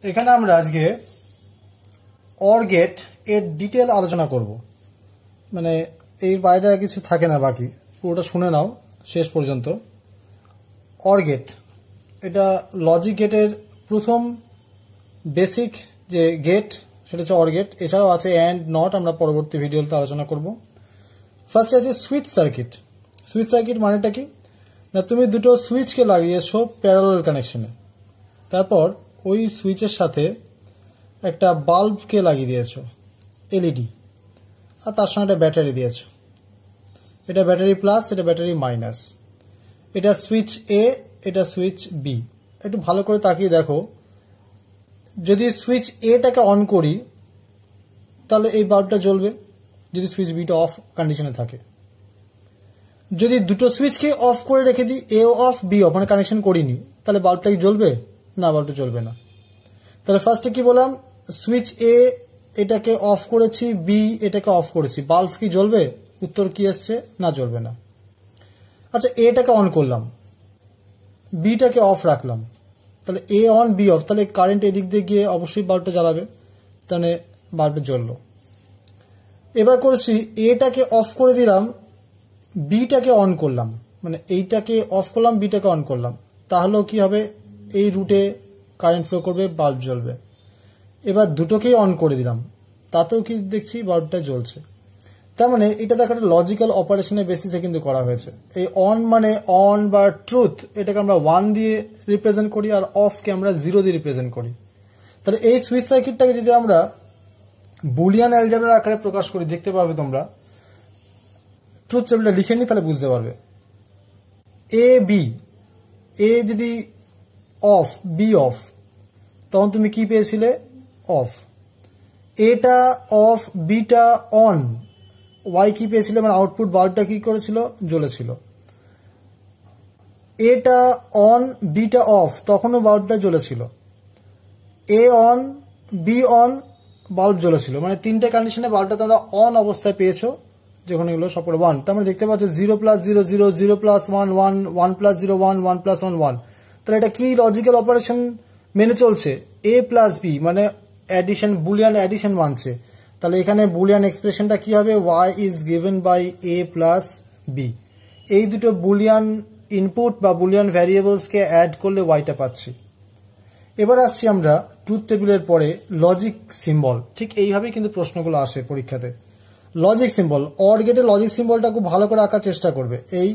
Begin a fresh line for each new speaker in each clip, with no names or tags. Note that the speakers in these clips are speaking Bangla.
এখানে আমরা আজকে অর গেট এর ডিটেল আলোচনা করব। মানে এর বাইরে আর কিছু থাকে না, বাকি পুরোটা শুনে নাও শেষ পর্যন্ত। অর গেট এটা লজিক গেটের প্রথম বেসিক যে গেট সেটা হচ্ছে অর গেট। এছাড়াও আছে অ্যান্ড, নট, আমরা পরবর্তী ভিডিওতে আলোচনা করব। ফার্স্ট আছে সুইচ সার্কিট। সুইচ সার্কিট মানেটা কি না, তুমি দুটো সুইচকে লাগিয়েছো প্যারালাল কানেকশনে, তারপর ওই সুইচের সাথে একটা বাল্বকে লাগিয়ে দিয়েছো এলইডি, আর তার সঙ্গে একটা ব্যাটারি দিয়েছো। এটা ব্যাটারি প্লাস, এটা ব্যাটারি মাইনাস। এটা সুইচ এ, এটা সুইচ বি। একটু ভালো করে তাকিয়ে দেখো, যদি সুইচ এটাকে অন করি তাহলে এই বাল্বটা জ্বলবে, যদি সুইচ বিটা অফ কন্ডিশনে থাকে। যদি দুটো সুইচকে অফ করে রেখে দিই, এ অফ বি অফ, মানে কানেকশন করিনি, তাহলে বাল্বটা কি জ্বলবে? না, বাল্বটা জ্বলবে না। তাহলে ফার্স্টে কি বললাম, সুইচ এ এটাকে অফ করেছি, বি এটাকে অফ করেছি, বাল্ব কি জ্বলবে? উত্তর কি আসছে? না, জ্বলবে না। আচ্ছা, এটাকে অন করলাম, বিটাকে অফ রাখলাম, তাহলে এ অন বি অফ, তাহলে কারেন্ট এদিক দিয়ে গিয়ে অবশ্যই বাল্বটা জ্বালাবে, তাহলে বাল্বটা জ্বললো। এবার করেছি এটাকে অফ করে দিলাম, বিটাকে অন করলাম, মানে এইটাকে অফ করলাম, বিটাকে অন করলাম, তাহলেও কি হবে? এই রুটে কারেন্ট ফ্লো করবে, বাল্ব জ্বলবে। এবার দুটোকেই অন করে দিলাম, তাতেও কি দেখছি? বাল্বটা জ্বলছে। তার মানে এটা দেখো একটা লজিক্যাল অপারেশনের বেসিসে কিন্তু করা হয়েছে। এই অন মানে অন বা ট্রুথ, এটাকে আমরা 1 দিয়ে রিপ্রেজেন্ট করি, আর অফকে আমরা 0 দিয়ে রিপ্রেজেন্ট করি। তাহলে এই সুইচ সার্কিটটাকে যদি আমরা বুলিয়ান অ্যালজেব্রার আকারে প্রকাশ করি, দেখতে পাবে তোমরা, ট্রুথ টেবিলটা লিখে নি তাহলে বুঝতে পারবে। এ বি, এ যদি অফ, বি অফ, তখন তুমি কি পেয়েছিলে? অফ। এটা অফ, বিটা অন, ওয়াই কি পেয়েছিলে? মানে আউটপুট বাল্বটা কি করেছিল? জ্বলেছিল। এটা অন, বিটা অফ, তখনও বাল্বটা জ্বলেছিল। এ অন, বি অন, বাল্ব জ্বলেছিল। মানে তিনটে কন্ডিশনে বাল্বটা তোমরা অন অবস্থায় পেয়েছো, যখন এগুলো সবগুলো 1। তার মানে দেখতে পাচ্ছ 0 + 0 0, 0 + 1 1, 1 + 0 1, 1 + 1 1। তাহলে এটা কি লজিক্যাল অপারেশন মেনে চলছে? এ প্লাস বি, মানে অ্যাডিশন, বুলিয়ান অ্যাডিশন মানছে। তাহলে এখানে বুলিয়ান এক্সপ্রেশনটা কি হবে? y is given by A plus B. এই দুটো বুলিয়ান ইনপুট বা বুলিয়ান ভ্যারিয়েবলসকে অ্যাড করলে ওয়াইটা পাচ্ছি। এবার আসছি আমরা ট্রুথ টেবিলের পরে লজিক সিম্বল। ঠিক এইভাবেই কিন্তু প্রশ্নগুলো আসে পরীক্ষাতে। লজিক সিম্বল, অর গেটের লজিক সিম্বলটা খুব ভালো করে আঁকার চেষ্টা করবে। এই,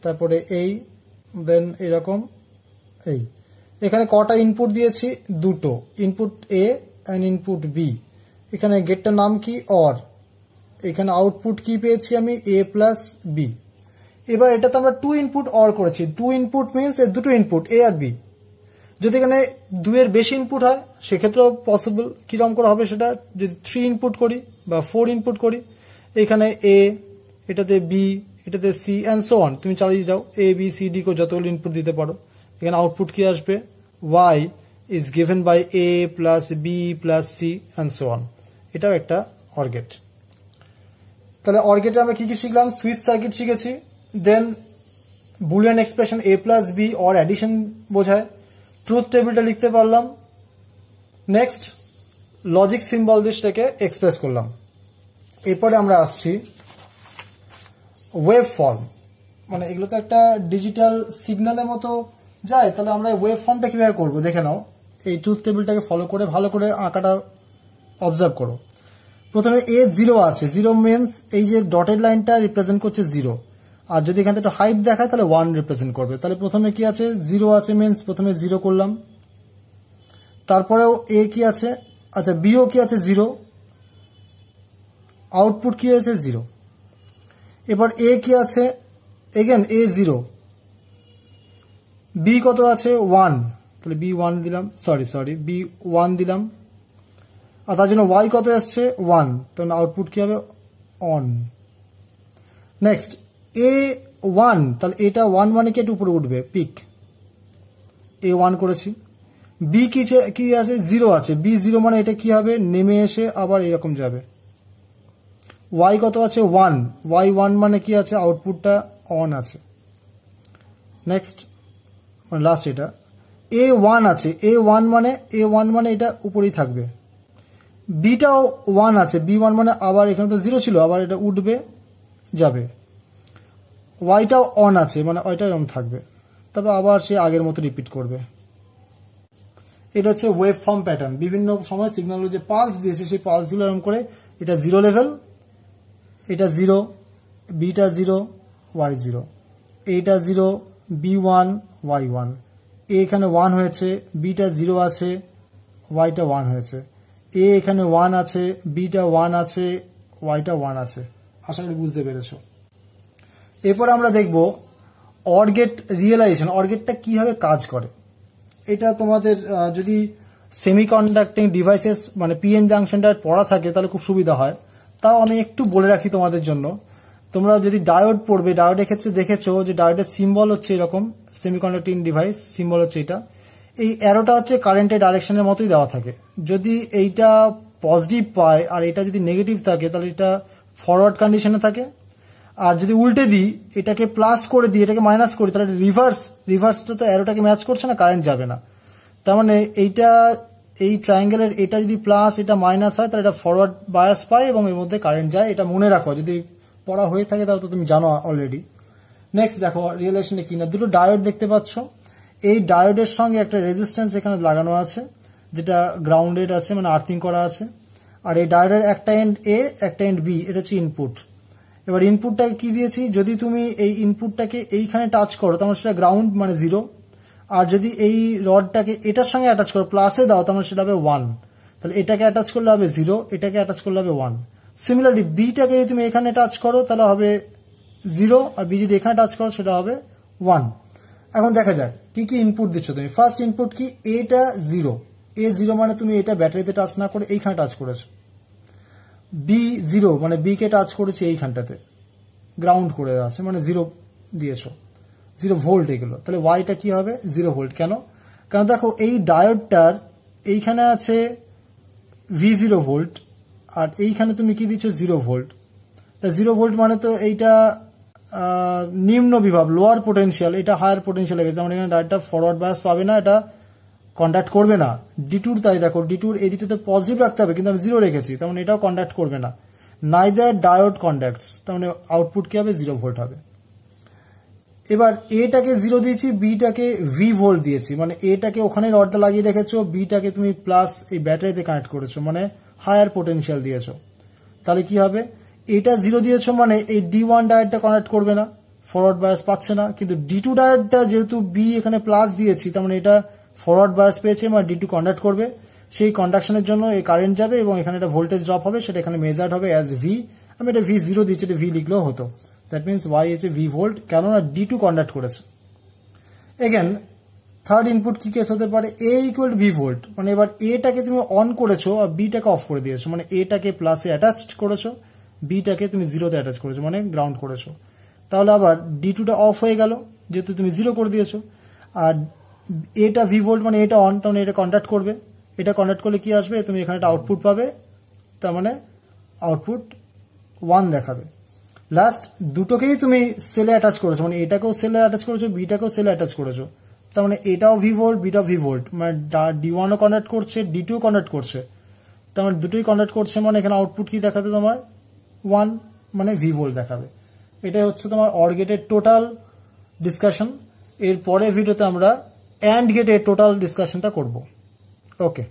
তারপরে এই, দেন এরকম, এই। এখানে কটা ইনপুট দিয়েছি? দুটো। Input A and input B. এখানে গেটটার নাম কি? অর। এখানে আউটপুট কি পেয়েছি আমি? এ প্লাস বি। এবার এটাতে আমরা 2 ইনপুট অর করেছি। 2 ইনপুট মিনস দুটো ইনপুট এ আর বি। যদি এখানে 2 এর বেশি ইনপুট হয় সেক্ষেত্রেও পসিবল। কিরকম করে হবে সেটা? যদি 3 ইনপুট করি বা 4 ইনপুট করি, এখানে এ, এটাতে বি, এটাতে সি অ্যান্ড সো অন, তুমি চালিয়ে যাও, এ বি সি ডি করে যতগুলো ইনপুট দিতে পারো। এখানে আউটপুট কি আসবে? y is given by a plus b plus c and so on. এটাও একটা অর গেট। তাহলে অর গেটে আমরা কি কি শিখলাম? সুইচ সার্কিট শিখেছি, then Boolean expression a plus b or addition বোঝায়, ট্রুথ টেবিলটা লিখতে পারলাম, নেক্সট লজিক সিম্বল দিয়ে সেটাকে এক্সপ্রেস করলাম। এরপরে আমরা আসছি ওয়েভ ফর্ম। মানে এগুলো তো একটা ডিজিটাল সিগন্যালের মতো যায়, তাহলে আমরা ওয়েভ ফর্মটা কিভাবে করবো দেখে নাও। এই ট্রুথ টেবিলটাকে ফলো করে ভালো করে আঁকাটা অবজার্ভ করো। প্রথমে এ 0 আছে, 0 মিনস এই যে ডটেড লাইনটা রিপ্রেজেন্ট করছে 0, আর যদি এখান থেকে হাইট দেখায় তাহলে 1 রিপ্রেজেন্ট করবে। তাহলে প্রথমে কি আছে? 0 আছে, মিনস প্রথমে 0 করলাম। তারপরেও এ কি আছে? আচ্ছা, বিও কি আছে? 0। আউটপুট কি আছে? 0। এবার এ কি আছে? এগেন এ 0। বি কত আছে? 1। তাহলে বি 1 দিলাম, সরি বি 1 দিলাম, আর তার জন্য ওয়াই কত আসছে? 1। তাহলে আউটপুট কি হবে? অন। নেক্সট এ 1, তাহলে এটা 1 মানে কি? এটা উপরে উঠবে, পিক। এ 1 করেছি। বি কি আছে? 0 আছে, বি 0 মানে এটা কি হবে? নেমে এসে আবার এরকম যাবে। ওয়াই কত আছে? 1। ওয়াই 1 মানে কি আছে? আউটপুটটা অন আছে। নেক্সট লাস্ট এটা A1 আছে, A1 মানে এটা উপরেই থাকবে। বিটাও 1 আছে, B1 মানে আবার এখানে তো 0 ছিল, আবার এটা উঠবে যাবে। ওয়াইটাও অন আছে, মানে ওইটা এরকম থাকবে, তবে আবার সে আগের মতো রিপিট করবে। এটা হচ্ছে ওয়েভ ফর্ম প্যাটার্ন। বিভিন্ন সময় সিগন্যালগুলো যে পালস দিয়েছে সেই পালসগুলো এরকম করে, এটা 0 লেভেল, এটা 0, বিটা 0, ওয়াই 0, এইটা 0, B1, Y1, এখানে 1 হয়েছে, বিটা 0 আছে, ওয়াইটা 1 হয়েছে, এখানে 1 আছে, বিটা 1 আছে, ওয়াইটা 1 আছে। আশা করি বুঝতে পেরেছো। এরপর আমরা দেখব অর গেট রিয়েলাইজেশন। অর গেটটা কিভাবে কাজ করে। এটা তোমাদের যদি সেমিকন্ডাক্টিং ডিভাইসেস মানে পিএন জাংশনটা পড়া থাকে তাহলে খুব সুবিধা হয়। তাও আমি একটু বলে রাখি তোমাদের জন্য। তোমরা যদি ডায়োড পড়বে, ডায়োডের ক্ষেত্রে দেখেছো যে ডায়োডের সিম্বল হচ্ছে এরকম, সেমিকন্ডাক্টিং ডিভাইস সিম্বল হচ্ছে এটা। এই অ্যারোটা হচ্ছে কারেন্টের ডাইরেকশনের মতোই দেওয়া থাকে। যদি এইটা পজিটিভ পায় আর এটা যদি নেগেটিভ থাকে তাহলে এটা ফরওয়ার্ড কন্ডিশনে থাকে, আর যদি উল্টে দিই, এটাকে প্লাস করে দিই, এটাকে মাইনাস করি, তাহলে রিভার্সটা তো অ্যারোটাকে ম্যাচ করছে না, কারেন্ট যাবে না। তার মানে এইটা, এই ট্রায়াঙ্গেলের এটা যদি প্লাস এটা মাইনাস হয় তাহলে এটা ফরওয়ার্ড বায়াস পায় এবং এর মধ্যে কারেন্ট যায়। এটা মনে রাখো, যদি পড়া হয়ে থাকে তাহলে তো তুমি জানো অলরেডি। নেক্সট দেখো রিয়েলাইজেশনে কি না, দুটো ডায়োড দেখতে পাচ্ছ। এই ডায়োডের সঙ্গে একটা রেজিস্ট্যান্স এখানে লাগানো আছে যেটা গ্রাউন্ডেড আছে, মানে আর্থিং করা আছে। আর এই ডায়োডের একটা এন্ড এ, একটা এন্ড বি, এটা হচ্ছে ইনপুট। এবার ইনপুটটাকে কি দিয়েছি, যদি তুমি এই ইনপুটটাকে এইখানে টাচ করো তাহলে সেটা গ্রাউন্ড মানে 0, আর যদি এই রডটাকে এটার সঙ্গে অ্যাটাচ করো প্লাসে দাও তাহলে সেটা হবে 1। তাহলে এটাকে অ্যাটাচ করলে হবে 0, এটাকে অ্যাটাচ করলে হবে 1। সিমিলারলি বিটাকে যদি তুমি এখানে টাচ করো তাহলে হবে 0, আর বি যদি এখানে টাচ করো সেটা হবে 1। এখন দেখা যাক কি কি ইনপুট দিচ্ছ তুমি। ফার্স্ট ইনপুট কি, এটা 0, A0 মানে তুমি এটা ব্যাটারিতে টাচ না করে এইখানে টাচ করেছো। B0 মানে বি কে টাচ করেছি এইখানটাতে, গ্রাউন্ড করে আছে মানে 0 দিয়েছো, 0 ভোল্ট এগুলো। তাহলে ওয়াইটা কি হবে 0 ভোল্ট। কেন? কারণ দেখো এই ডায়োডটার এইখানে আছে V0 ভোল্ট, আর এইখানে তুমি কি দিচ্ছ 0 ভোল্ট। তা 0 ভোল্ট মানে তো এইটা নিম্ন বিভব, লোয়ার পোটেনশিয়াল, এটা হায়ার পোটেনশিয়াল গেছে, মানে এখানে ডায়োডটা ফরওয়ার্ড বায়াস পাবে না, এটা কন্ডাক্ট করবে না। ডিটুর তাই দেখো, ডিটুর এই দিকটাতে পজিটিভ রাখতে হবে কিন্তু আমি 0 রেখেছি, তার মানে এটাও কন্ডাক্ট করবে না। নাইদার ডায়োড কন্ডাক্টস, তার মানে আউটপুট কি হবে 0 ভোল্ট হবে। এবার এটাকে 0 দিয়েছি, বিটাকে ভি ভোল্ট দিয়েছি, মানে এটাকে ওখানে রডটা লাগিয়ে রেখেছো, বিটাকে তুমি প্লাস এই ব্যাটারিতে কানেক্ট করেছো, মানে হায়ার পোটেনশিয়াল দিয়েছো। তাহলে কি হবে, এটা 0 দিয়েছো মানে এই D1 ডায়োডটা কানেক্ট করবে না, ফরওয়ার্ড বায়াস পাচ্ছে না। কিন্তু D2 ডায়োডটা যেহেতু বি এখানে প্লাস দিয়েছি, তার মানে এটা ফরওয়ার্ড বায়াস পেয়েছে, মানে D2 কন্ডাক্ট করবে। সেই কন্ডাকশনের জন্য এই কারেন্ট যাবে এবং এখানে একটা ভোল্টেজ ড্রপ হবে, সেটা এখানে মেজার্ড হবে অ্যাজ ভি। আমি এটা V0 দিচ্ছি, এটা ভি লিখলেও হতো। দ্যাট মিনস ওয়াই হচ্ছে ভি ভোল্ট, কেননা D2 কন্ডাক্ট করেছে। এগেন থার্ড ইনপুট কি কেস হতে পারে, A ইকুয়াল ভি ভোল্ট, মানে এবার এটাকে তুমি অন করেছো আর বিটাকে অফ করে দিয়েছো, মানে এটাকে প্লাসে অ্যাটাচড করেছো, বিটাকে তুমি 0তে অ্যাটাচ করেছো, মানে গ্রাউন্ড করেছো। তাহলে আবার D2টা অফ হয়ে গেল যেহেতু তুমি 0 করে দিয়েছো। আর এটা ভি ভোল্ট মানে এটা অন, তার মানে এটা কন্ডাক্ট করবে। এটা কন্ডাক্ট করলে কি আসবে, তুমি এখানে একটা আউটপুট পাবে, তার মানে আউটপুট 1 দেখাবে। লাস্ট দুটোকেই তুমি সেলে অ্যাটাচ করেছো, মানে এটাকেও সেলে অ্যাটাচ করেছো, বিটাকেও সেলে অ্যাটাচ করেছো, তার মানে এটাও ভি ভোল্ট, বিটাও ভি ভোল্ট, মানে D1ও কন্ডাক্ট করছে, D2ও কন্ডাক্ট করছে, তার মানে দুটোই কন্ডাক্ট করছে, মানে এখানে আউটপুট কি দেখাবে তোমার 1, মানে ভি ভোল্ট দেখাবে। এটাই হচ্ছে তোমার অর গেটের টোটাল ডিসকাশন। এর পরের ভিডিওতে আমরা অ্যান্ড গেটের টোটাল ডিসকাশনটা করব। ওকে।